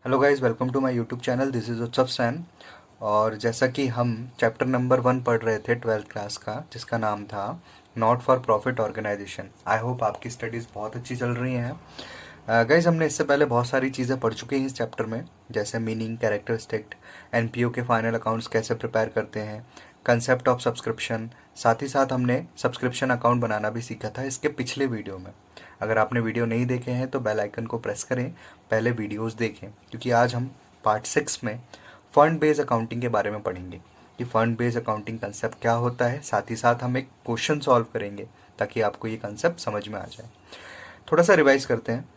Hello guys, welcome to my YouTube channel. This is Utsav Sain. और जैसा कि हम चैप्टर नंबर 1 पढ़ रहे थे 12th क्लास का, जिसका नाम था not for profit organisation. I hope आपकी स्टडीज़ बहुत अच्छी चल रही हैं। गाइस, हमने इससे पहले बहुत सारी चीज़ें पढ़ चुके हैं इस चैप्टर में, जैसे मीनिंग, कैरेक्टरिस्टिक, एनपीओ के फाइनल अकाउंट्स कैसे प्रिपेयर करते हैं, कंसेप्ट ऑफ सब्सक्रिप्शन। साथ ही साथ हमने सब्सक्रिप्शन अकाउंट बनाना भी सीखा था इसके पिछले वीडियो में। अगर आपने वीडियो नहीं देखे हैं तो बेल आइकन को प्रेस करें, पहले वीडियोस देखें, क्योंकि आज हम पार्ट 6 में फंड बेस्ड अकाउंटिंग के बारे में पढ़ेंगे कि फंड बेस्ड अकाउंटिंग कंसेप्ट क्या होता है। साथ ही साथ हम एक क्वेश्चन सॉल्व करेंगे ताकि आपको ये कंसेप्ट समझ में आ जाए। थोड़ा सा रिवाइज करते हैं।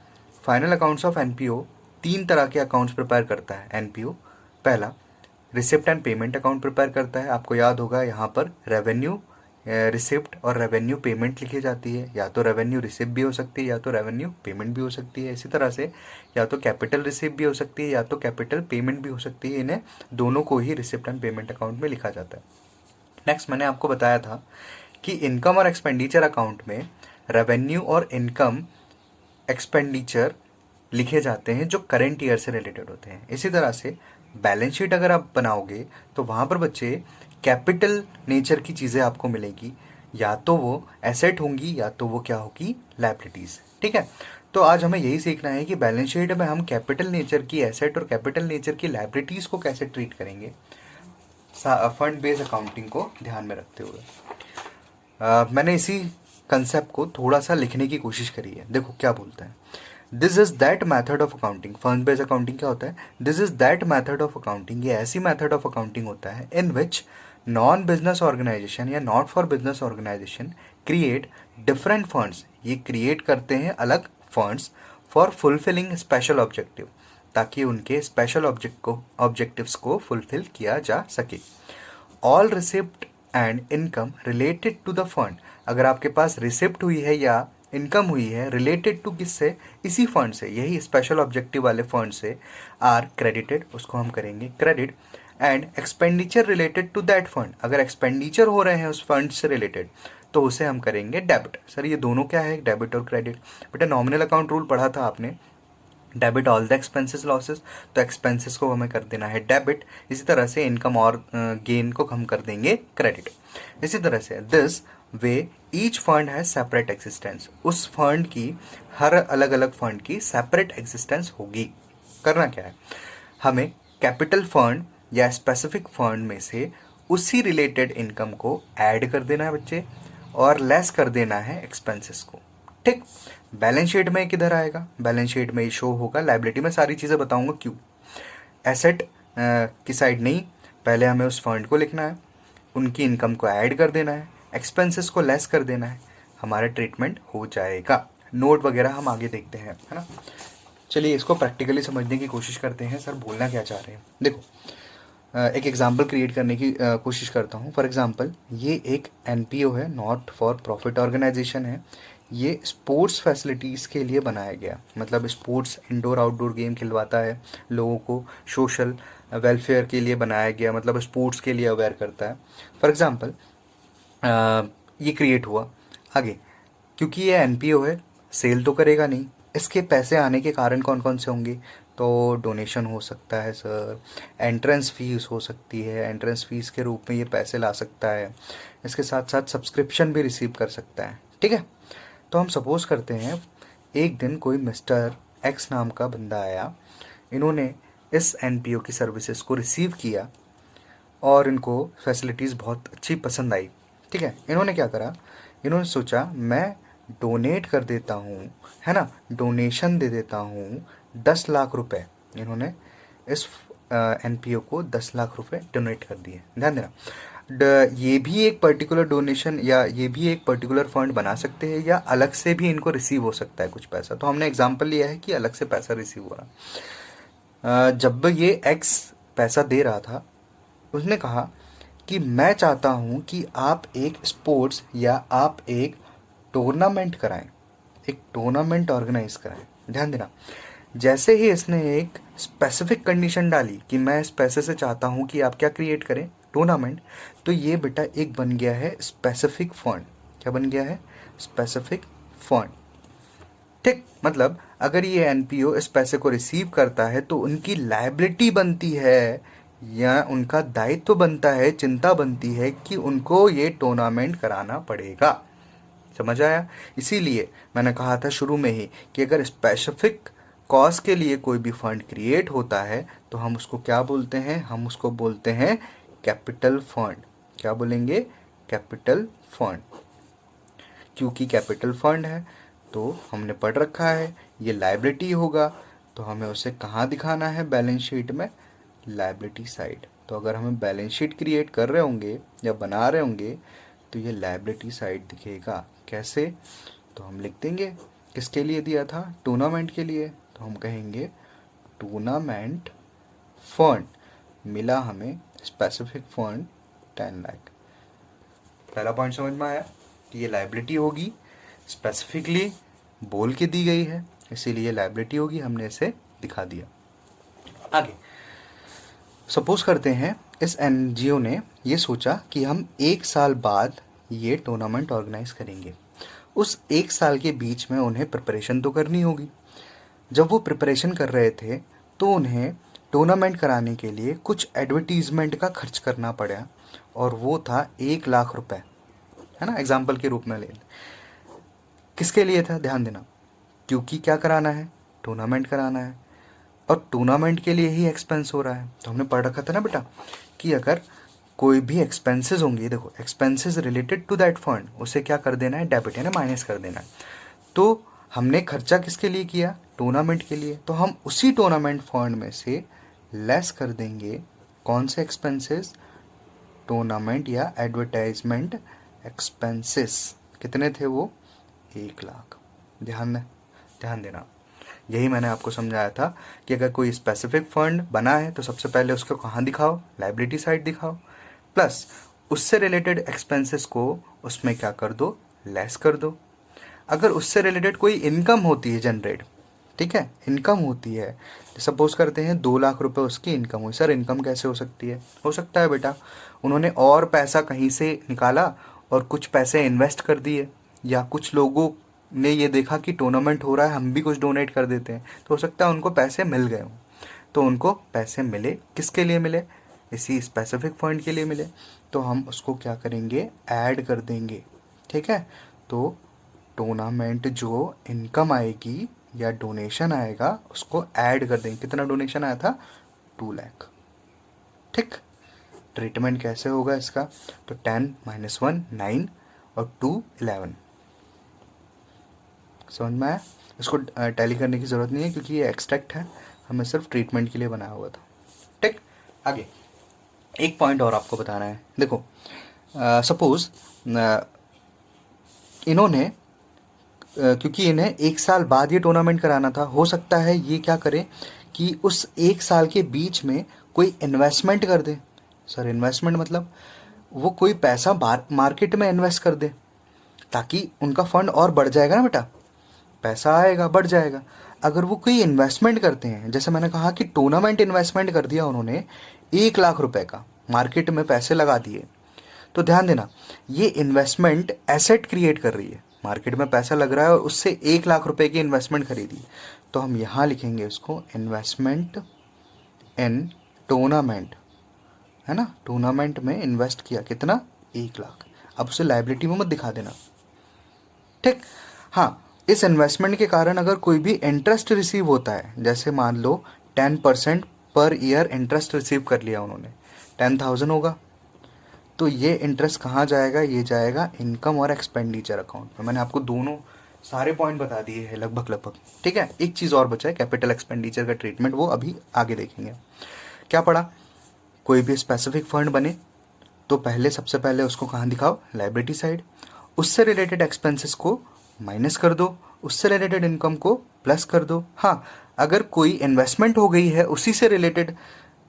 फाइनल अकाउंट्स ऑफ एनपीओ 3 तरह के अकाउंट्स प्रिपेयर करता है एनपीओ। पहला, receipt and payment account prepare करता है। आपको याद होगा यहाँ पर रेवेन्यू रिसिप्ट और रेवेन्यू पेमेंट लिखी जाती है। या तो रेवेन्यू रिसिप्ट भी हो सकती है या तो रेवेन्यू पेमेंट भी हो सकती है। इसी तरह से या तो कैपिटल रिसिप्ट भी हो सकती है या तो कैपिटल पेमेंट भी हो सकती है। इन्हें दोनों को ही रिसिप्ट एंड पेमेंट अकाउंट में लिखा जाता है। नेक्स्ट, मैंने आपको बताया था कि इनकम और एक्सपेंडिचर अकाउंट में रेवेन्यू और इनकम एक्सपेंडिचर लिखे जाते हैं जो करेंट ईयर से रिलेटेड होते हैं। इसी तरह से बैलेंस शीट अगर आप बनाओगे तो वहां पर बच्चे कैपिटल नेचर की चीज़ें आपको मिलेगी, या तो वो एसेट होंगी या तो वो क्या होगी, लायबिलिटीज। ठीक है, तो आज हमें यही सीखना है कि बैलेंस शीट में हम कैपिटल नेचर की एसेट और कैपिटल नेचर की लायबिलिटीज को कैसे ट्रीट करेंगे फंड बेस्ड अकाउंटिंग को ध्यान में रखते हुए। मैंने इसी कंसेप्ट को थोड़ा सा लिखने की कोशिश करी है। देखो क्या बोलता है, this is that method of accounting. Fund based accounting क्या होता है? This is that method of accounting, ये ऐसी मैथड ऑफ अकाउंटिंग होता है in which non business organisation या not for business organisation create different funds. ये क्रिएट करते हैं अलग funds for fulfilling special objective, ताकि उनके स्पेशल ऑब्जेक्टिव्स को फुलफिल किया जा सके। All receipt and income related to the fund. अगर आपके पास रिसिप्ट हुई है या इनकम हुई है रिलेटेड टू किससे, इसी फंड से, यही स्पेशल ऑब्जेक्टिव वाले फंड से, आर क्रेडिटेड, उसको हम करेंगे credit. And expenditure related to that fund, अगर एक्सपेंडिचर हो रहे हैं उस फंड से रिलेटेड तो उसे हम करेंगे डेबिट। सर ये दोनों क्या है, डेबिट और क्रेडिट? बेटा नॉमिनल अकाउंट रूल पढ़ा था आपने, debit all the expenses losses, तो एक्सपेंसेस को हमें कर देना है डेबिट। इसी तरह से इनकम और गेन को हम कर देंगे क्रेडिट। इसी तरह से this way each fund has separate existence, उस फंड की, हर अलग अलग फंड की सेपरेट एग्जिस्टेंस होगी। करना क्या है, हमें कैपिटल फंड या स्पेसिफिक फंड में से उसी रिलेटेड इनकम को ऐड कर देना है बच्चे, और लेस कर देना है एक्सपेंसेस को। ठीक, बैलेंस शीट में किधर आएगा, बैलेंस शीट में शो होगा, लाइबिलिटी में सारी चीज़ें बताऊंगा क्यों। एसेट की साइड नहीं, पहले हमें उस फंड को लिखना है, उनकी इनकम को ऐड कर देना है, एक्सपेंसेस को लेस कर देना है, हमारा ट्रीटमेंट हो जाएगा। नोट वगैरह हम आगे देखते हैं, है ना। चलिए इसको प्रैक्टिकली समझने की कोशिश करते हैं, सर बोलना क्या चाह रहे हैं। देखो एक एग्जाम्पल क्रिएट करने की कोशिश करता हूँ। फॉर एग्जाम्पल, ये एक एनपीओ है, नॉट फॉर प्रॉफिट ऑर्गेनाइजेशन है। ये स्पोर्ट्स फैसिलिटीज़ के लिए बनाया गया, मतलब स्पोर्ट्स इंडोर आउटडोर गेम खिलवाता है लोगों को, सोशल वेलफेयर के लिए बनाया गया, मतलब स्पोर्ट्स के लिए अवेयर करता है। फॉर एग्जाम्पल ये क्रिएट हुआ आगे, क्योंकि ये एनपीओ है, सेल तो करेगा नहीं, इसके पैसे आने के कारण कौन कौन से होंगे, तो डोनेशन हो सकता है सर, एंट्रेंस फीस हो सकती है, एंट्रेंस फीस के रूप में ये पैसे ला सकता है, इसके साथ साथ सब्सक्रिप्शन भी रिसीव कर सकता है। ठीक है, तो हम सपोज करते हैं एक दिन कोई मिस्टर एक्स नाम का बंदा आया, इन्होंने इस एनपीओ की सर्विसेज को रिसीव किया और इनको फैसिलिटीज़ बहुत अच्छी पसंद आई। ठीक है, इन्होंने क्या करा, इन्होंने सोचा मैं डोनेट कर देता हूँ, है ना, डोनेशन दे देता हूँ 10 लाख रुपए। इन्होंने इस एनपीओ को 10 लाख रुपए डोनेट कर दिए। ध्यान देना, ये भी एक पर्टिकुलर डोनेशन या ये भी एक पर्टिकुलर फंड बना सकते हैं, या अलग से भी इनको रिसीव हो सकता है कुछ पैसा। तो हमने एग्जाम्पल लिया है कि अलग से पैसा रिसीव हो रहा। जब ये एक्स पैसा दे रहा था, उसने कहा कि मैं चाहता हूं कि आप एक स्पोर्ट्स या आप एक टूर्नामेंट कराएं, एक टूर्नामेंट ऑर्गेनाइज कराएं। ध्यान देना, जैसे ही इसने एक स्पेसिफिक कंडीशन डाली कि मैं इस पैसे से चाहता हूं कि आप क्या क्रिएट करें, टूर्नामेंट, तो ये बेटा एक बन गया है स्पेसिफिक फंड। क्या बन गया है? Specific fund. ठीक, मतलब अगर ये एनपीओ इस पैसे को रिसीव करता है तो उनकी लायबिलिटी बनती है या उनका दायित्व बनता है, चिंता बनती है कि उनको ये टूर्नामेंट कराना पड़ेगा। समझ आया? इसीलिए मैंने कहा था शुरू में ही कि अगर स्पेसिफिक कॉज के लिए कोई भी फंड क्रिएट होता है तो हम उसको क्या बोलते हैं? हम उसको बोलते हैं कैपिटल फंड। क्या बोलेंगे? Capital fund. क्योंकि कैपिटल फंड है तो हमने पढ़ रखा है ये लायबिलिटी होगा, तो हमें उसे कहाँ दिखाना है? बैलेंस शीट में, लायबिलिटी साइड। तो अगर हमें बैलेंस शीट क्रिएट कर रहे होंगे या बना रहे होंगे तो ये लायबिलिटी साइड दिखेगा। कैसे? तो हम लिख देंगे किसके लिए दिया था? टूर्नामेंट के लिए। तो हम कहेंगे टूर्नामेंट फंड मिला हमें स्पेसिफिक फंड 10 लाख। पहला पॉइंट समझ में आया कि ये लायबिलिटी होगी, स्पेसिफिकली बोल के दी गई है, इसीलिए लायबिलिटी होगी, हमने इसे दिखा दिया। आगे सपोज करते हैं इस एनजीओ ने ये सोचा कि हम 1 साल बाद ये टूर्नामेंट ऑर्गेनाइज करेंगे। उस 1 साल के बीच में उन्हें प्रिपरेशन तो करनी होगी। जब वो प्रिपरेशन कर रहे थे तो उन्हें टूर्नामेंट कराने के लिए कुछ एडवर्टीजमेंट का खर्च करना पड़ा और वो था 1 लाख रुपए, है ना, एग्जाम्पल के रूप में ले। किसके लिए था? ध्यान देना, क्योंकि क्या कराना है? टूर्नामेंट कराना है और टूर्नामेंट के लिए ही एक्सपेंस हो रहा है। तो हमने पढ़ रखा था ना बेटा कि अगर कोई भी एक्सपेंसेस होंगे, देखो expenses related to that fund, उसे क्या कर देना है? डेबिट, यानी माइनस कर देना है। तो हमने खर्चा किसके लिए किया? टूर्नामेंट के लिए। तो हम उसी टूर्नामेंट फंड में से लेस कर देंगे कौन से एक्सपेंसेस? टूर्नामेंट या एडवर्टाइजमेंट एक्सपेंसेस। कितने थे वो? 1 लाख। ध्यान देना, यही मैंने आपको समझाया था कि अगर कोई स्पेसिफिक फंड बना है तो सबसे पहले उसको कहाँ दिखाओ? लायबिलिटी साइड दिखाओ, प्लस उससे रिलेटेड एक्सपेंसेस को उसमें क्या कर दो? लेस कर दो। अगर उससे रिलेटेड कोई इनकम होती है जनरेट, ठीक है, इनकम होती है, सपोज करते हैं 2 लाख रुपए उसकी इनकम हुई। सर इनकम कैसे हो सकती है? हो सकता है बेटा उन्होंने और पैसा कहीं से निकाला और कुछ पैसे इन्वेस्ट कर दिए, या कुछ लोगों ने ये देखा कि टूर्नामेंट हो रहा है, हम भी कुछ डोनेट कर देते हैं, तो हो सकता है उनको पैसे मिल गए हों। तो उनको पैसे मिले, किसके लिए मिले? इसी स्पेसिफिक फंड के लिए मिले। तो हम उसको क्या करेंगे? ऐड कर देंगे, ठीक है। तो टूर्नामेंट जो इनकम आएगी या डोनेशन आएगा उसको ऐड कर देंगे। कितना डोनेशन आया था? 2 लाख। ठीक। ट्रीटमेंट कैसे होगा इसका? तो 10 - 1 9 और 2 11। समझ में आया? इसको टैली करने की ज़रूरत नहीं है क्योंकि ये एक्सट्रैक्ट है, हमें सिर्फ ट्रीटमेंट के लिए बनाया हुआ था। ठीक। आगे एक पॉइंट और आपको बताना है। देखो सपोज इन्होंने क्योंकि इन्हें 1 साल बाद ये टूर्नामेंट कराना था, हो सकता है ये क्या करे कि उस 1 साल के बीच में कोई इन्वेस्टमेंट कर दे। सर इन्वेस्टमेंट मतलब वो कोई पैसा मार्केट में इन्वेस्ट कर दे, ताकि उनका फंड और बढ़ जाएगा ना बेटा, पैसा आएगा, बढ़ जाएगा। अगर वो कोई इन्वेस्टमेंट करते हैं, जैसे मैंने कहा कि टूर्नामेंट इन्वेस्टमेंट कर दिया उन्होंने 1 लाख रुपए का, मार्केट में पैसे लगा दिए, तो ध्यान देना ये इन्वेस्टमेंट एसेट क्रिएट कर रही है, मार्केट में पैसा लग रहा है और उससे 1 लाख रुपए की इन्वेस्टमेंट खरीदी। तो हम यहाँ लिखेंगे उसको इन्वेस्टमेंट इन टूर्नामेंट, है ना, टूर्नामेंट में इन्वेस्ट किया कितना? 1 लाख। अब उसे लायबिलिटी में मत दिखा देना, ठीक। हाँ, इस इन्वेस्टमेंट के कारण अगर कोई भी इंटरेस्ट रिसीव होता है, जैसे मान लो 10% पर ईयर इंटरेस्ट रिसीव कर लिया उन्होंने, 10,000 होगा, तो ये इंटरेस्ट कहाँ जाएगा? ये जाएगा इनकम और एक्सपेंडिचर अकाउंट में। मैंने आपको दोनों सारे पॉइंट बता दिए हैं लगभग, ठीक है। एक चीज़ और बचा है, कैपिटल एक्सपेंडिचर का ट्रीटमेंट, वो अभी आगे देखेंगे। क्या पढ़ा? कोई भी स्पेसिफिक फंड बने तो पहले सबसे पहले उसको कहाँ दिखाओ? Liability side. उससे रिलेटेड एक्सपेंसेस को माइनस कर दो, उससे रिलेटेड इनकम को प्लस कर दो। हाँ, अगर कोई इन्वेस्टमेंट हो गई है, उसी से रिलेटेड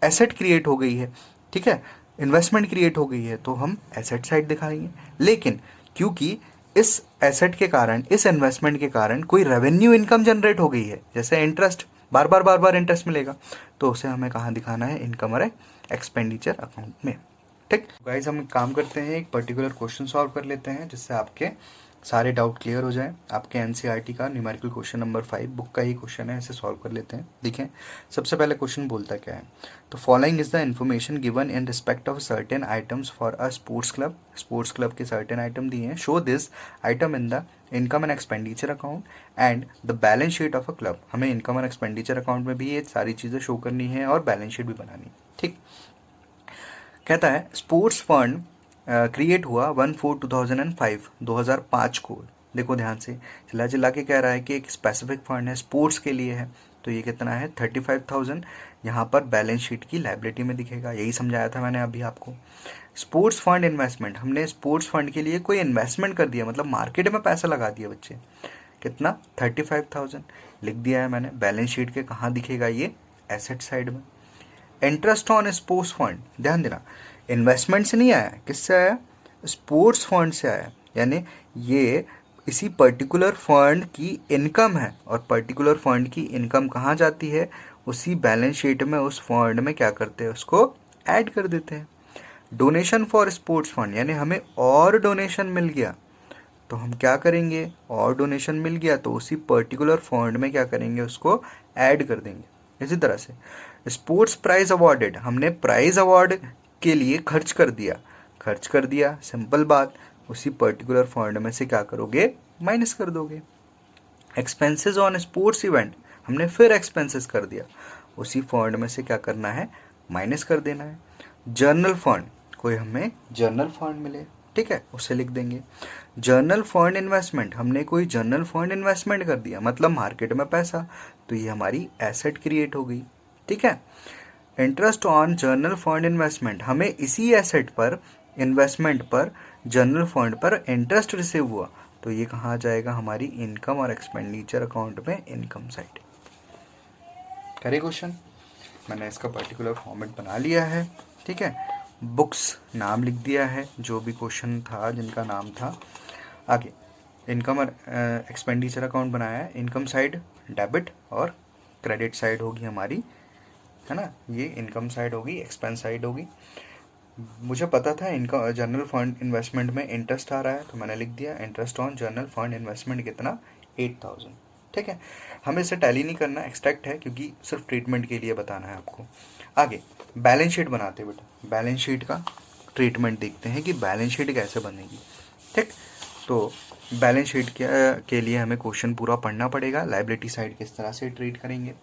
एसेट क्रिएट हो गई है, ठीक है, इन्वेस्टमेंट क्रिएट हो गई है, तो हम एसेट साइड दिखाएंगे। लेकिन क्योंकि इस एसेट के कारण, इस इन्वेस्टमेंट के कारण कोई रेवेन्यू इनकम जनरेट हो गई है, जैसे इंटरेस्ट, बार बार इंटरेस्ट मिलेगा, तो उसे हमें कहाँ दिखाना है? इनकम और एक्सपेंडिचर अकाउंट में। ठीक गाइस, हम एक काम करते हैं, एक पर्टिकुलर क्वेश्चन सॉल्व कर लेते हैं जिससे आपके सारे डाउट क्लियर हो जाएं। आपके एनसीईआरटी का न्यूमेरिकल क्वेश्चन नंबर 5 बुक का ही क्वेश्चन है, इसे सॉल्व कर लेते हैं। देखें सबसे पहले क्वेश्चन बोलता क्या है, तो following is the information given in respect of certain items for a sports club. Sports club के सर्टेन आइटम दिए हैं। Show this item in the income and expenditure account and the balance sheet of a club. हमें income and expenditure account में भी ये सारी चीज़ें show करनी है और बैलेंस शीट भी बनानी। ठीक, कहता है स्पोर्ट्स फंड क्रिएट हुआ 1/4/2005, 2005 को। देखो ध्यान से, चिल्ला चिल्ला के कह रहा है कि एक स्पेसिफिक फंड है, स्पोर्ट्स के लिए है, तो ये कितना है 35,000। यहाँ पर बैलेंस शीट की लाइबिलिटी में दिखेगा, यही समझाया था मैंने अभी आपको। स्पोर्ट्स फंड इन्वेस्टमेंट, हमने स्पोर्ट्स फंड के लिए कोई इन्वेस्टमेंट कर दिया, मतलब मार्केट में पैसा लगा दिया बच्चे। कितना 35,000 लिख दिया है मैंने। बैलेंस शीट के कहाँ दिखेगा ये, एसेट साइड में। इंटरेस्ट ऑन स्पोर्ट्स फंड, ध्यान देना, इन्वेस्टमेंट से नहीं आया, किससे आया, स्पोर्ट्स फंड से आया। यानी ये इसी पर्टिकुलर फंड की इनकम है, और पर्टिकुलर फंड की इनकम कहाँ जाती है, उसी बैलेंस शीट में उस फंड में क्या करते हैं, उसको ऐड कर देते हैं। डोनेशन फॉर स्पोर्ट्स फंड, यानी हमें और डोनेशन मिल गया, तो हम क्या करेंगे, और डोनेशन मिल गया तो उसी पर्टिकुलर फंड में क्या करेंगे, उसको ऐड कर देंगे। इसी तरह से स्पोर्ट्स प्राइज अवॉर्डेड, हमने प्राइज अवार्ड के लिए खर्च कर दिया, सिंपल बात, उसी पर्टिकुलर फंड में से क्या करोगे, माइनस कर दोगे। एक्सपेंसेस ऑन स्पोर्ट्स इवेंट, हमने फिर एक्सपेंसेस कर दिया, उसी फंड में से क्या करना है, माइनस कर देना है। जर्नल फंड, कोई हमें जर्नल फंड मिले, ठीक है, उसे लिख देंगे। जर्नल फंड इन्वेस्टमेंट, हमने कोई जर्नल फंड इन्वेस्टमेंट कर दिया, मतलब मार्केट में पैसा, तो ये हमारी एसेट क्रिएट हो गई। ठीक है। Interest on journal fund investment, हमें इसी एसेट पर, इन्वेस्टमेंट पर, जर्नल फंड पर इंटरेस्ट रिसीव हुआ, तो ये कहाँ जाएगा, हमारी इनकम और एक्सपेंडिचर अकाउंट में, इनकम साइड। करे क्वेश्चन, मैंने इसका पर्टिकुलर फॉर्मेट बना लिया है। ठीक है, बुक्स नाम लिख दिया है, जो भी क्वेश्चन था जिनका नाम था। आगे इनकम और एक्सपेंडिचर अकाउंट बनाया है। इनकम साइड डेबिट और क्रेडिट साइड होगी हमारी, है ना, ये इनकम साइड होगी, एक्सपेंस साइड होगी। मुझे पता था इनकम जर्नल फंड इन्वेस्टमेंट में इंटरेस्ट आ रहा है, तो मैंने लिख दिया interest on journal fund investment कितना, 8,000। ठीक है, हमें इसे टैली नहीं करना, एक्सट्रैक्ट है, क्योंकि सिर्फ ट्रीटमेंट के लिए बताना है आपको। आगे बैलेंस शीट बनाते हैं बेटा, बैलेंस शीट का ट्रीटमेंट देखते हैं कि बैलेंस शीट कैसे बनेगी। ठीक, तो बैलेंस शीट के लिए हमें क्वेश्चन पूरा पढ़ना पड़ेगा। लायबिलिटी साइड किस तरह से ट्रीट करेंगे,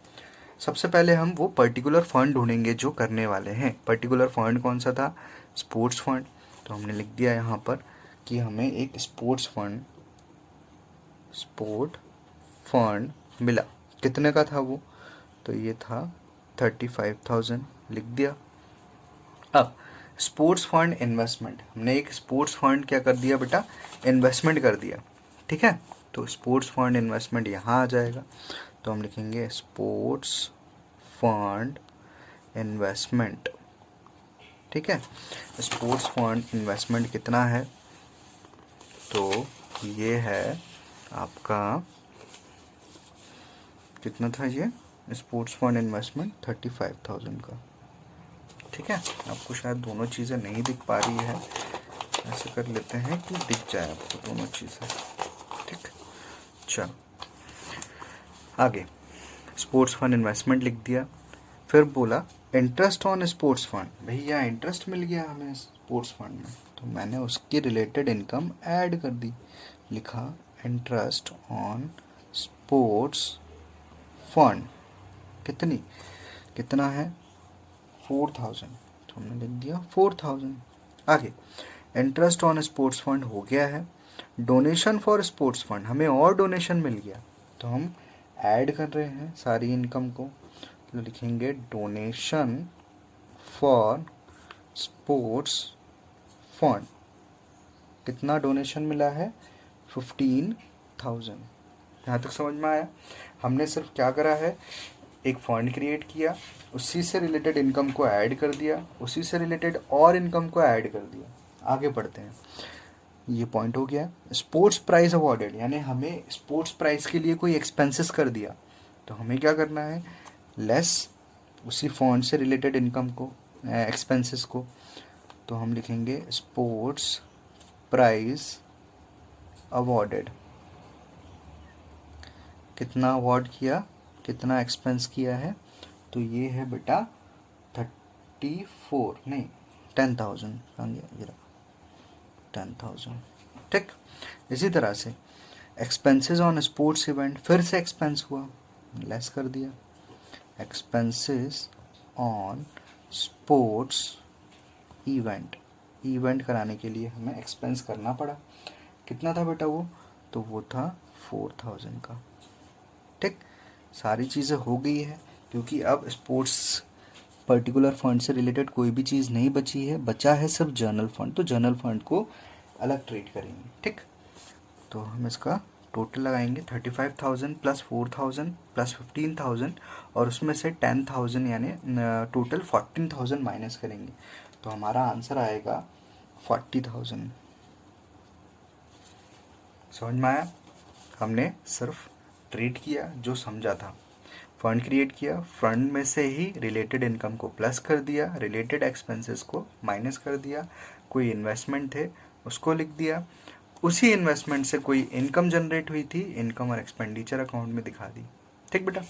सबसे पहले हम वो पर्टिकुलर फंड ढूंढेंगे जो करने वाले हैं। पर्टिकुलर फंड कौन सा था, स्पोर्ट्स फंड, तो हमने लिख दिया यहाँ पर कि हमें एक स्पोर्ट फंड मिला। कितने का था वो, तो ये था 35,000, लिख दिया। अब स्पोर्ट्स फंड इन्वेस्टमेंट, हमने एक स्पोर्ट्स फंड क्या कर दिया बेटा, इन्वेस्टमेंट कर दिया। ठीक है, तो स्पोर्ट्स फंड इन्वेस्टमेंट यहाँ आ जाएगा, तो हम लिखेंगे स्पोर्ट्स फंड इन्वेस्टमेंट। ठीक है, स्पोर्ट्स फंड इन्वेस्टमेंट कितना है, तो ये है आपका, कितना था ये स्पोर्ट्स फंड इन्वेस्टमेंट, 35,000 का। ठीक है, आपको शायद दोनों चीज़ें नहीं दिख पा रही है, ऐसे कर लेते हैं कि दिख जाए आपको दोनों चीज़ें। ठीक, चलो आगे स्पोर्ट्स फंड इन्वेस्टमेंट लिख दिया। फिर बोला इंटरेस्ट ऑन स्पोर्ट्स फंड, भैया इंटरेस्ट मिल गया हमें स्पोर्ट्स फंड में, तो मैंने उसकी रिलेटेड इनकम ऐड कर दी, लिखा इंटरेस्ट ऑन स्पोर्ट्स फंड, कितना है 4,000, तो हमने लिख दिया 4,000। आगे इंटरेस्ट ऑन स्पोर्ट्स फंड हो गया है। डोनेशन फॉर स्पोर्ट्स फंड, हमें और डोनेशन मिल गया, तो हम ऐड कर रहे हैं सारी इनकम को, तो लिखेंगे डोनेशन फॉर स्पोर्ट्स फंड। कितना डोनेशन मिला है, 15,000। यहाँ तक समझ में आया। हमने सिर्फ क्या करा है, एक फंड क्रिएट किया, उसी से रिलेटेड इनकम को ऐड कर दिया, उसी से रिलेटेड और इनकम को ऐड कर दिया। आगे बढ़ते हैं, ये पॉइंट हो गया। स्पोर्ट्स प्राइज अवॉर्डेड, यानी हमें स्पोर्ट्स प्राइज के लिए कोई एक्सपेंसेस कर दिया, तो हमें क्या करना है, लेस उसी फंड से रिलेटेड इनकम को, एक्सपेंसेस को, तो हम लिखेंगे स्पोर्ट्स प्राइज अवॉर्डेड, कितना अवॉर्ड किया, कितना एक्सपेंस किया है, तो ये है बेटा 34 नहीं 10,000, 10,000। ठीक, इसी तरह से एक्सपेंसेस ऑन स्पोर्ट्स इवेंट, फिर से एक्सपेंस हुआ, लेस कर दिया। Expenses on sports event, event कराने के लिए हमें एक्सपेंस करना पड़ा, कितना था बेटा वो, तो वो था 4,000 का। ठीक, सारी चीज़ें हो गई है, क्योंकि अब स्पोर्ट्स पर्टिकुलर फंड से रिलेटेड कोई भी चीज़ नहीं बची है, बचा है सिर्फ जर्नल फंड, तो जर्नल फंड को अलग ट्रीट करेंगे। ठीक, तो हम इसका टोटल लगाएंगे 35,000 प्लस 4,000 प्लस 15,000 और उसमें से 10,000 यानी टोटल 14,000 माइनस करेंगे, तो हमारा आंसर आएगा 40,000। समझ में आया? हमने सिर्फ ट्रीट किया जो समझा था, फंड क्रिएट किया, फंड में से ही रिलेटेड इनकम को प्लस कर दिया, रिलेटेड एक्सपेंसेस को माइनस कर दिया, कोई इन्वेस्टमेंट थे उसको लिख दिया, उसी इन्वेस्टमेंट से कोई इनकम जनरेट हुई थी, इनकम और एक्सपेंडिचर अकाउंट में दिखा दी। ठीक बेटा,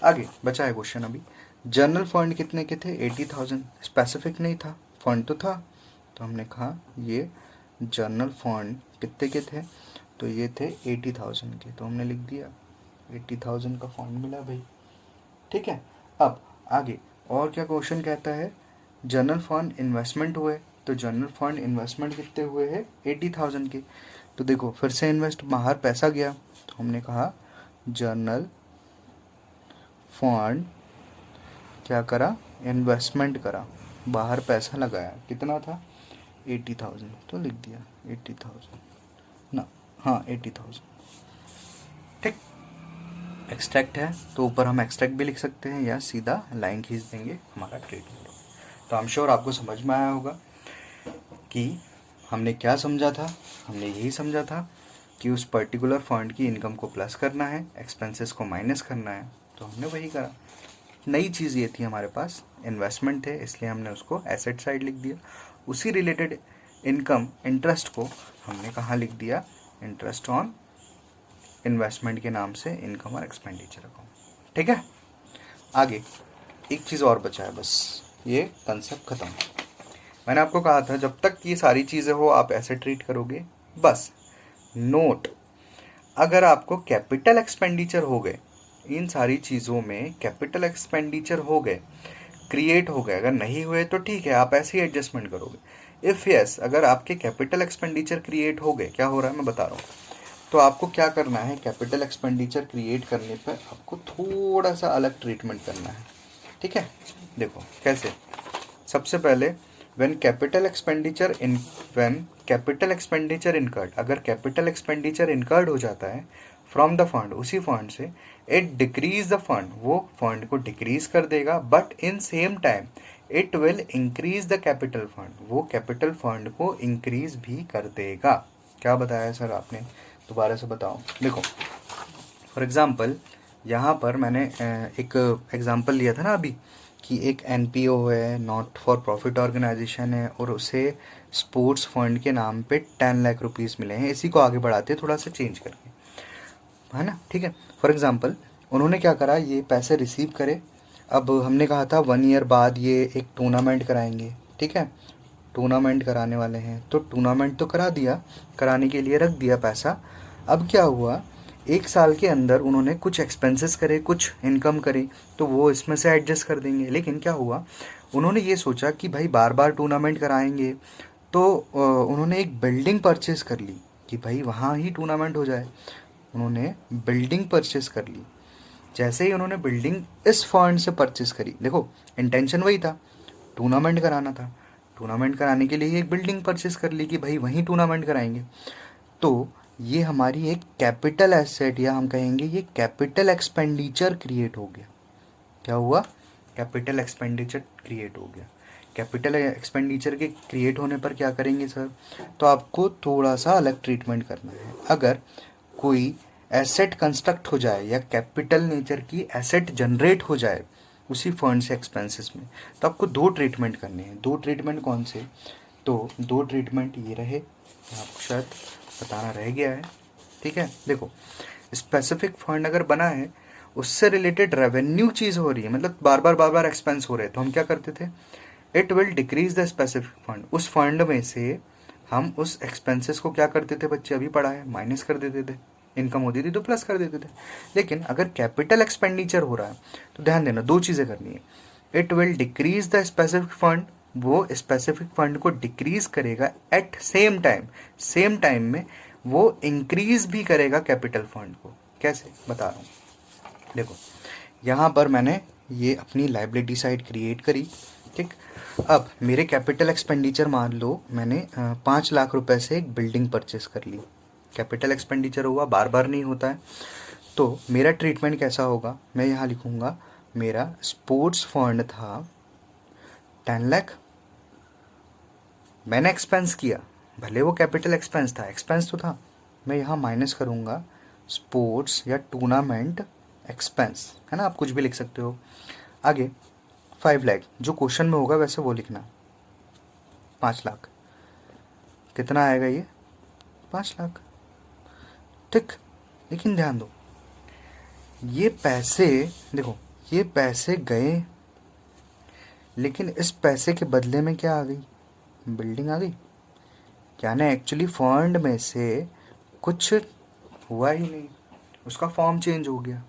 आगे बचा है क्वेश्चन अभी। जनरल फंड कितने के थे, 80,000, स्पेसिफिक नहीं था, फंड तो था, तो हमने कहा ये जनरल फंड कितने के थे, तो ये थे 80,000 के, तो हमने लिख दिया 80,000 का फंड मिला भाई। ठीक है, अब आगे और क्या क्वेश्चन कहता है, जनरल फंड इन्वेस्टमेंट हुए, तो जनरल फंड इन्वेस्टमेंट कितने हुए हैं, 80,000 के, तो देखो फिर से इन्वेस्ट बाहर पैसा गया, तो हमने कहा जनरल फंड क्या करा, इन्वेस्टमेंट करा, बाहर पैसा लगाया, कितना था 80,000, तो लिख दिया 80,000 ना, हाँ 80,000। ठीक, एक्सट्रैक्ट है तो ऊपर हम एक्सट्रैक्ट भी लिख सकते हैं या सीधा लाइन खींच देंगे, हमारा ट्रीटमेंट। तो आई एम श्योर आपको समझ में आया होगा कि हमने क्या समझा था। हमने यही समझा था कि उस पर्टिकुलर फंड की इनकम को प्लस करना है, एक्सपेंसेस को माइनस करना है, तो हमने वही करा। नई चीज़ ये थी हमारे पास, इन्वेस्टमेंट थे इसलिए हमने उसको एसेट साइड लिख दिया, उसी रिलेटेड इनकम इंटरेस्ट को हमने कहाँ लिख दिया, इंटरेस्ट ऑन इन्वेस्टमेंट के नाम से इनकम और एक्सपेंडिचर अकाउंट। ठीक है, आगे एक चीज़ और बचा है, बस ये कंसेप्ट खत्म। मैंने आपको कहा था जब तक ये सारी चीज़ें हो आप ऐसे ट्रीट करोगे। बस नोट, अगर आपको कैपिटल एक्सपेंडिचर हो गए, इन सारी चीज़ों में कैपिटल एक्सपेंडिचर हो गए, क्रिएट हो गए, अगर नहीं हुए तो ठीक है आप ऐसे ही एडजस्टमेंट करोगे। इफ़ यस, अगर आपके कैपिटल एक्सपेंडिचर क्रिएट हो गए, क्या हो रहा है मैं बता रहा हूँ, तो आपको क्या करना है, कैपिटल एक्सपेंडिचर क्रिएट करने पर आपको थोड़ा सा अलग ट्रीटमेंट करना है। ठीक है, देखो कैसे। सबसे पहले व्हेन कैपिटल एक्सपेंडिचर इनकर्ड, अगर कैपिटल एक्सपेंडिचर इनकर्ड हो जाता है फ्रॉम द फंड, उसी फंड से, इट डिक्रीज द फंड, वो फंड को डिक्रीज कर देगा, but in same time it will increase the capital fund, वो कैपिटल फंड को इंक्रीज भी कर देगा। क्या बताया सर आपने, दोबारा से बताओ। देखो फॉर एग्जांपल यहाँ पर मैंने एक एग्जांपल लिया था ना अभी, कि एक एनपीओ है, नॉट फॉर प्रॉफिट ऑर्गेनाइजेशन है, और उसे स्पोर्ट्स फंड के नाम पे 10 लाख रुपीज़ मिले हैं। इसी को आगे बढ़ाते थोड़ा सा चेंज करके, है ना। ठीक है, फॉर एग्जांपल उन्होंने क्या करा, ये पैसे रिसीव करे, अब हमने कहा था 1 ईयर बाद ये एक टूर्नामेंट कराएंगे। ठीक है, टूर्नामेंट कराने वाले हैं, तो टूर्नामेंट तो करा दिया, कराने के लिए रख दिया पैसा। अब क्या हुआ, 1 साल के अंदर उन्होंने कुछ एक्सपेंसेस करे, कुछ इनकम करी, तो वो इसमें से एडजस्ट कर देंगे। लेकिन क्या हुआ, उन्होंने ये सोचा कि भाई बार बार टूर्नामेंट कराएंगे, तो उन्होंने एक बिल्डिंग परचेस कर ली कि भाई वहाँ ही टूर्नामेंट हो जाए। उन्होंने बिल्डिंग परचेस कर ली। जैसे ही उन्होंने बिल्डिंग इस फंड से परचेस करी, देखो इंटेंशन वही था, टूर्नामेंट कराना था, टूर्नामेंट कराने के लिए एक बिल्डिंग परचेस कर ली कि भाई वहीं टूर्नामेंट कराएंगे। तो ये हमारी एक कैपिटल एसेट, या हम कहेंगे ये कैपिटल एक्सपेंडिचर क्रिएट हो गया। क्या हुआ, कैपिटल एक्सपेंडिचर क्रिएट हो गया। कैपिटल एक्सपेंडिचर के क्रिएट होने पर क्या करेंगे सर, तो आपको थोड़ा सा अलग ट्रीटमेंट करना है। अगर कोई एसेट कंस्ट्रक्ट हो जाए या कैपिटल नेचर की एसेट जनरेट हो जाए उसी फंड से एक्सपेंसेस में, तो आपको 2 ट्रीटमेंट करने हैं। 2 ट्रीटमेंट कौन से, तो 2 ट्रीटमेंट ये रहे, आपको शायद बताना रह गया है। ठीक है, देखो स्पेसिफिक फंड अगर बना है, उससे रिलेटेड रेवेन्यू चीज हो रही है, मतलब बार बार एक्सपेंस हो रहे हैं, तो हम क्या करते थे, it will decrease the specific fund. उस फंड में से हम उस एक्सपेंसेस को क्या करते थे बच्चे, अभी पढ़ा है, माइनस कर देते थे। इनकम होती थी तो प्लस कर देते थे। लेकिन अगर कैपिटल एक्सपेंडिचर हो रहा है तो ध्यान देना, दो चीजें करनी है। It will decrease the specific fund, वो स्पेसिफिक फंड को डिक्रीज करेगा, एट सेम टाइम में वो इंक्रीज भी करेगा कैपिटल फंड को। कैसे बता रहा हूँ, देखो यहाँ पर मैंने ये अपनी लाइबिलिटी साइड क्रिएट करी। ठीक, अब मेरे कैपिटल एक्सपेंडिचर मान लो मैंने 5 लाख रुपए से एक बिल्डिंग परचेस कर ली। कैपिटल एक्सपेंडिचर हुआ, बार बार नहीं होता है, तो मेरा ट्रीटमेंट कैसा होगा, मैं यहाँ लिखूंगा मेरा स्पोर्ट्स फंड था 10 लाख, मैंने एक्सपेंस किया, भले वो कैपिटल एक्सपेंस था, एक्सपेंस तो था, मैं यहाँ माइनस करूँगा स्पोर्ट्स या टूर्नामेंट एक्सपेंस, है ना, आप कुछ भी लिख सकते हो। आगे 5 लाख, जो क्वेश्चन में होगा वैसे वो लिखना। 5 लाख कितना आएगा, ये 5 लाख। ठीक, लेकिन ध्यान दो, ये पैसे, देखो ये पैसे गए, लेकिन इस पैसे के बदले में क्या आ गई, बिल्डिंग आ गई। यानी एक्चुअली फंड में से कुछ हुआ ही नहीं, उसका फॉर्म चेंज हो गया।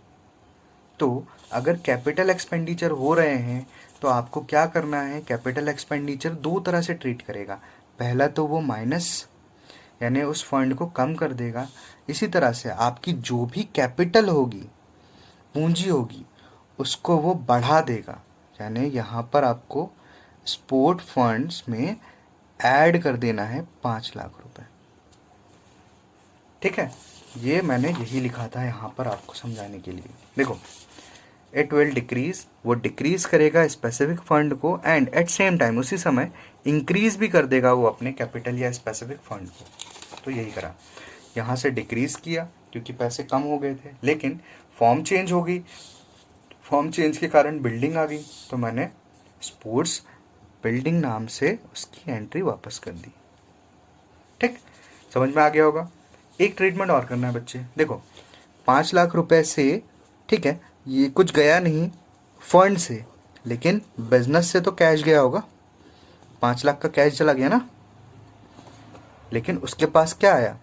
तो अगर कैपिटल एक्सपेंडिचर हो रहे हैं तो आपको क्या करना है, कैपिटल एक्सपेंडिचर दो तरह से ट्रीट करेगा। पहला तो वो माइनस, यानी उस फंड को कम कर देगा। इसी तरह से आपकी जो भी कैपिटल होगी, पूंजी होगी, उसको वो बढ़ा देगा। यानी यहाँ पर आपको स्पोर्ट फंड्स में ऐड कर देना है 5 लाख रुपए। ठीक है, ये मैंने यही लिखा था यहाँ पर आपको समझाने के लिए। देखो इट विल डिक्रीज, वो डिक्रीज करेगा स्पेसिफिक फंड को, एंड एट सेम टाइम उसी समय इंक्रीज भी कर देगा वो अपने कैपिटल या स्पेसिफिक फंड को। तो यही करा, यहाँ से डिक्रीज किया क्योंकि पैसे कम हो गए थे, लेकिन फॉर्म चेंज हो गई, फॉर्म चेंज के कारण बिल्डिंग आ गई, तो मैंने स्पोर्ट्स बिल्डिंग नाम से उसकी एंट्री वापस कर दी। ठीक, समझ में आ गया होगा। एक ट्रीटमेंट और करना है बच्चे, देखो 5 लाख रुपए से, ठीक है, ये कुछ गया नहीं फंड से, लेकिन बिजनेस से तो कैश गया होगा, 5 लाख का कैश चला गया ना, लेकिन उसके पास क्या आया,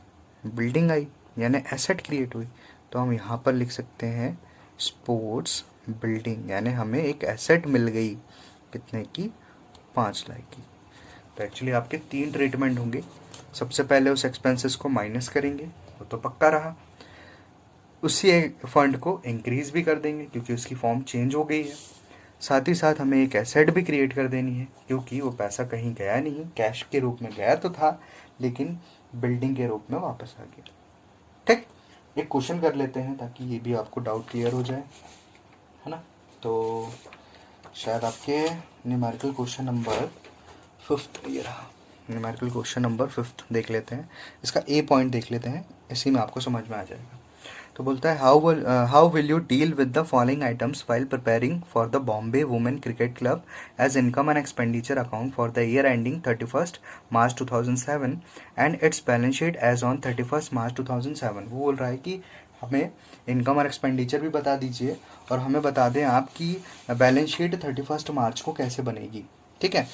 बिल्डिंग आई, यानी एसेट क्रिएट हुई। तो हम यहाँ पर लिख सकते हैं स्पोर्ट्स बिल्डिंग, यानी हमें एक एसेट मिल गई, कितने की, 5 लाख की। तो एक्चुअली आपके 3 ट्रीटमेंट होंगे। सबसे पहले उस एक्सपेंसेस को माइनस करेंगे, वो तो पक्का रहा, उसी फंड को इंक्रीज भी कर देंगे क्योंकि उसकी फॉर्म चेंज हो गई है। साथ ही साथ हमें एक एसेट भी क्रिएट कर देनी है, क्योंकि वो पैसा कहीं गया नहीं, कैश के रूप में गया तो था, लेकिन बिल्डिंग के रूप में वापस आ गया। ठीक, एक क्वेश्चन कर लेते हैं ताकि ये भी आपको डाउट क्लियर हो जाए, है ना। तो शायद आपके न्यूमेरिकल क्वेश्चन नंबर 5, ये रहा न्यूमेरिकल क्वेश्चन नंबर 5 देख लेते हैं। इसका ए पॉइंट देख लेते हैं, इसी में आपको समझ में आ जाएगा। तो बोलता है how will you deal with the following items while preparing for the Bombay women cricket club as income and expenditure account for the year ending 31 March 2007 and its balance sheet as on 31 March 2007। वो बोल रहा है कि हमें income और expenditure भी बता दीजिए और हमें बता दें आपकी बैलेंस शीट 31 मार्च को कैसे बनेगी। ठीक है,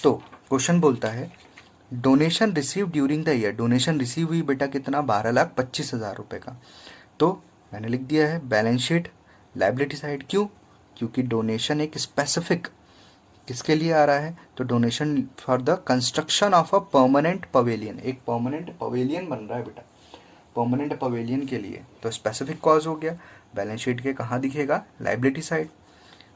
तो क्वेश्चन बोलता है donation receive during the year, donation receive हुई बेटा कितना, 12,25,000 रुपये का। तो मैंने लिख दिया है बैलेंस शीट लायबिलिटी साइड, क्यों, क्योंकि डोनेशन एक स्पेसिफिक किसके लिए आ रहा है, तो donation for the construction of a permanent pavilion, एक परमानेंट पवेलियन बन रहा है बेटा, परमानेंट पवेलियन के लिए, तो स्पेसिफिक कॉज हो गया, बैलेंस शीट के कहाँ दिखेगा, लायबिलिटी साइड।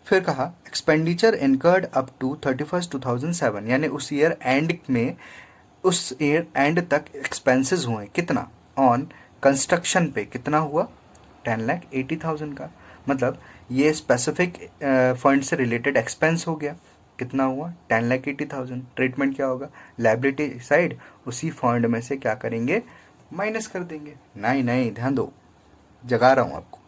फिर कहा एक्सपेंडिचर इनकर्ड अप टू 31 2007, यानी उस ईयर एंड में, उस ईयर एंड तक एक्सपेंसेस हुए कितना, ऑन कंस्ट्रक्शन पे कितना हुआ, 10,80,000 का। मतलब ये स्पेसिफिक फंड से रिलेटेड एक्सपेंस हो गया, कितना हुआ, 10,80,000। ट्रीटमेंट क्या होगा, लायबिलिटी साइड उसी फंड में से क्या करेंगे, माइनस कर देंगे। नहीं ध्यान दो, जगा रहा हूँ आपको,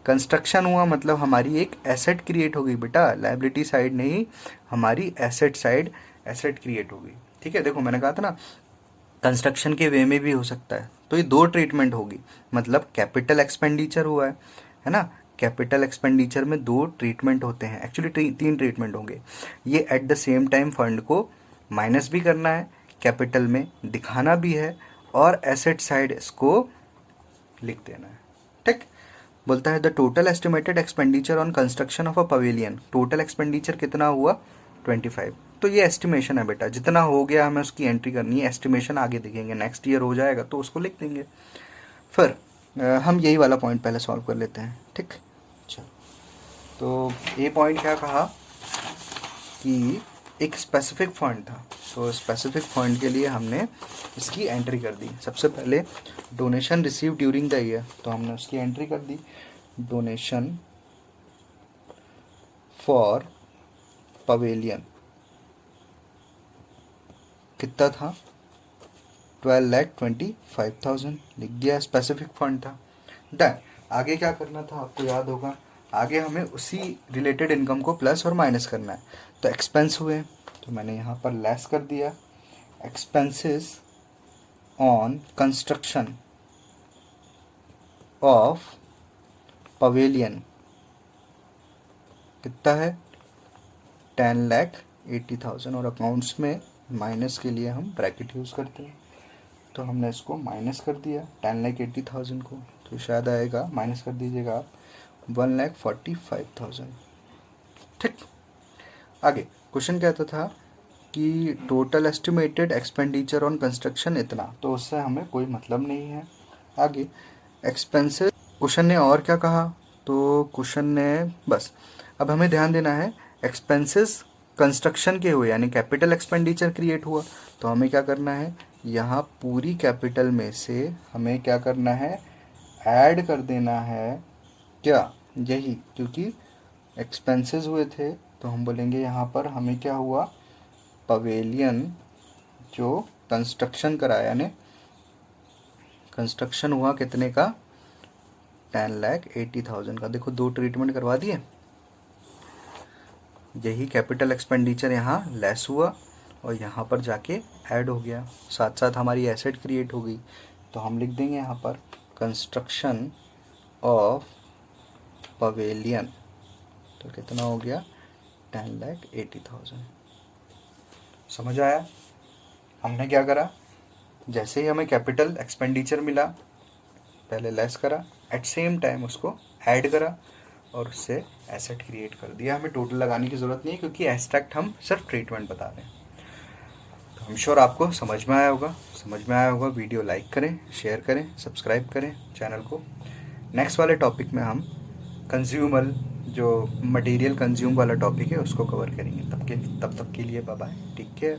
कंस्ट्रक्शन हुआ मतलब हमारी एक एसेट क्रिएट हो गई बेटा, लायबिलिटी साइड नहीं, हमारी एसेट साइड एसेट क्रिएट हो गई। ठीक है, देखो मैंने कहा था ना कंस्ट्रक्शन के वे में भी हो सकता है, तो ये 2 ट्रीटमेंट होगी, मतलब कैपिटल एक्सपेंडिचर हुआ है ना। कैपिटल एक्सपेंडिचर में 2 ट्रीटमेंट होते हैं, एक्चुअली 3 ट्रीटमेंट होंगे। ये at the same time fund को माइनस भी करना है, कैपिटल में दिखाना भी है, और एसेट साइड इसको लिख देना है। ठीक, बोलता है the total estimated expenditure on construction of a pavilion. Total expenditure कितना हुआ 25। तो ये एस्टिमेशन है बेटा, जितना हो गया हमें उसकी एंट्री करनी है, एस्टिमेशन आगे देखेंगे, नेक्स्ट ईयर हो जाएगा तो उसको लिख देंगे। फिर हम यही वाला पॉइंट पहले सॉल्व कर लेते हैं। ठीक, चलो, तो ये पॉइंट क्या कहा कि एक स्पेसिफिक फंड था, तो स्पेसिफिक फंड के लिए हमने इसकी एंट्री कर दी। सबसे पहले donation receive during the year, तो हमने उसकी एंट्री कर दी। डोनेशन फॉर पवेलियन कितना था 12,25,000 लिख दिया, स्पेसिफिक फंड था। डन। आगे क्या करना था आपको याद होगा, आगे हमें उसी रिलेटेड इनकम को प्लस और माइनस करना है। तो एक्सपेंस हुए, तो मैंने यहाँ पर लेस कर दिया। Expenses on construction of pavilion कितना है 10,80,000, और अकाउंट्स में माइनस के लिए हम ब्रैकेट यूज़ करते हैं, तो हमने इसको माइनस कर दिया 10,80,000 को, तो शायद आएगा, माइनस कर दीजिएगा आप 1,45,000। ठीक, आगे क्वेश्चन कहता था कि total estimated expenditure on construction इतना, तो उससे हमें कोई मतलब नहीं है। आगे एक्सपेंसेस, क्वेश्चन ने और क्या कहा, तो क्वेश्चन ने बस अब हमें ध्यान देना है, एक्सपेंसेस कंस्ट्रक्शन के हुए यानी कैपिटल एक्सपेंडिचर क्रिएट हुआ, तो हमें क्या करना है, यहाँ पूरी कैपिटल में से हमें क्या करना है, ऐड कर देना है क्या, यही, क्योंकि एक्सपेंसेस हुए थे तो हम बोलेंगे यहाँ पर हमें क्या हुआ, पवेलियन जो कंस्ट्रक्शन कराया यानी कंस्ट्रक्शन हुआ कितने का 10,80,000 का। देखो 2 ट्रीटमेंट करवा दिए, यही कैपिटल एक्सपेंडिचर यहाँ लेस हुआ और यहाँ पर जाके ऐड हो गया, साथ साथ हमारी एसेट क्रिएट हो गई। तो हम लिख देंगे यहाँ पर कंस्ट्रक्शन ऑफ पवेलियन, तो कितना हो गया 10,80,000। समझ आया हमने क्या करा, जैसे ही हमें कैपिटल एक्सपेंडिचर मिला पहले लेस करा, एट सेम टाइम उसको ऐड करा और उससे एसेट क्रिएट कर दिया। हमें टोटल लगाने की ज़रूरत नहीं है क्योंकि एब्स्ट्रैक्ट हम सिर्फ ट्रीटमेंट बता रहे हैं। तो आई एम श्योर आपको समझ में आया होगा। वीडियो लाइक करें, शेयर करें, सब्सक्राइब करें चैनल को। नेक्स्ट वाले टॉपिक में हम कंज्यूमर जो मटेरियल कंज्यूम वाला टॉपिक है उसको कवर करेंगे। तब तक के लिए बाय बाय, टेक केयर।